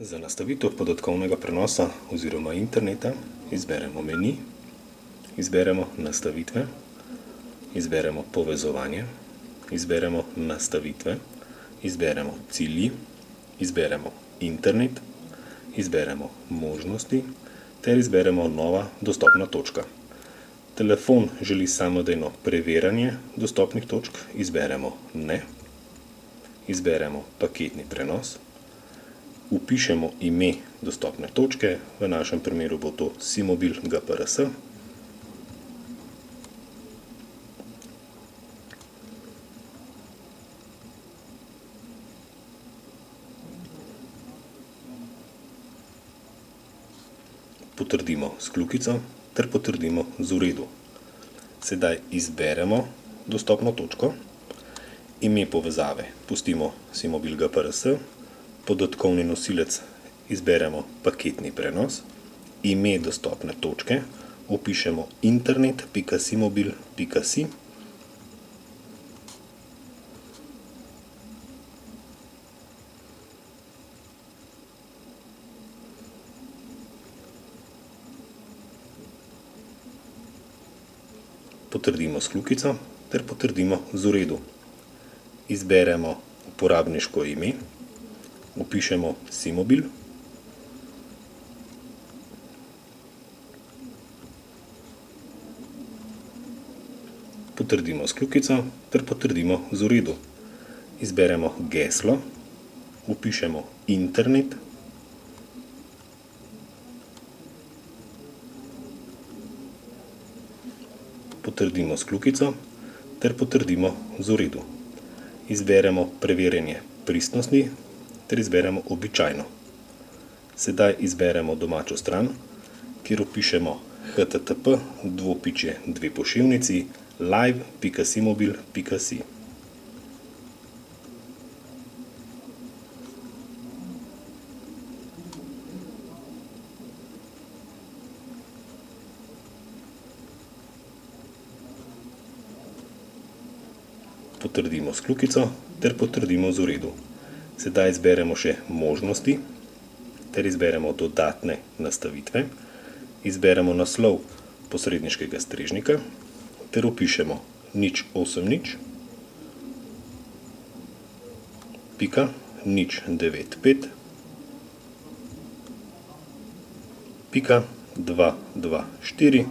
Za nastavitev podatkovnega prenosa oziroma interneta izberemo meni, izberemo nastavitve, izberemo povezovanje, izberemo nastavitve, izberemo cilji, izberemo internet, izberemo možnosti ter izberemo nova dostopna točka. Telefon želi samodejno preverjanje dostopnih točk, izberemo ne, izberemo paketni prenos, vpišemo ime dostopne točke, v našem primeru bo to SIMOBIL GPRS. Potrdimo s kljukico ter potrdimo z v redu. Sedaj izberemo dostopno točko, ime povezave pustimo SIMOBIL GPRS, podatkovni nosilec izberemo paketni prenos, ime dostopne točke vpišemo internet.simobil.si, potrdimo s kljukico ter potrdimo z v redu. Izberemo uporabniško ime, vpišemo SIMOBIL, potrdimo s kljukico ter potrdimo z v redu. Izberemo geslo, vpišemo internet, potrdimo s kljukico ter potrdimo z v redu. Izberemo preverjanje pristnosti ter izberemo običajno. Sedaj izberemo domačo stran, kjer vpišemo http://live.simobil.si. Potrdimo s kljukico ter potrdimo z v redu. Sedaj izberemo še možnosti ter izberemo dodatne nastavitve, izberemo naslov posredniškega strežnika ter vpišemo 080 pika 095 pika 224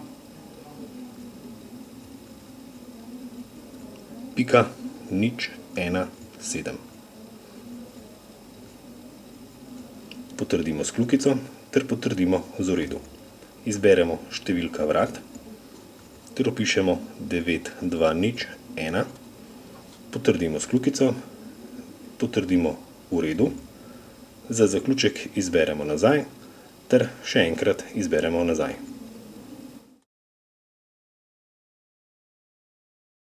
pika 017. Potrdimo s kljukico ter potrdimo z v redu. Izberemo številka vrat ter vpišemo 9201, potrdimo s kljukico, potrdimo v redu, za zaključek izberemo nazaj ter še enkrat izberemo nazaj.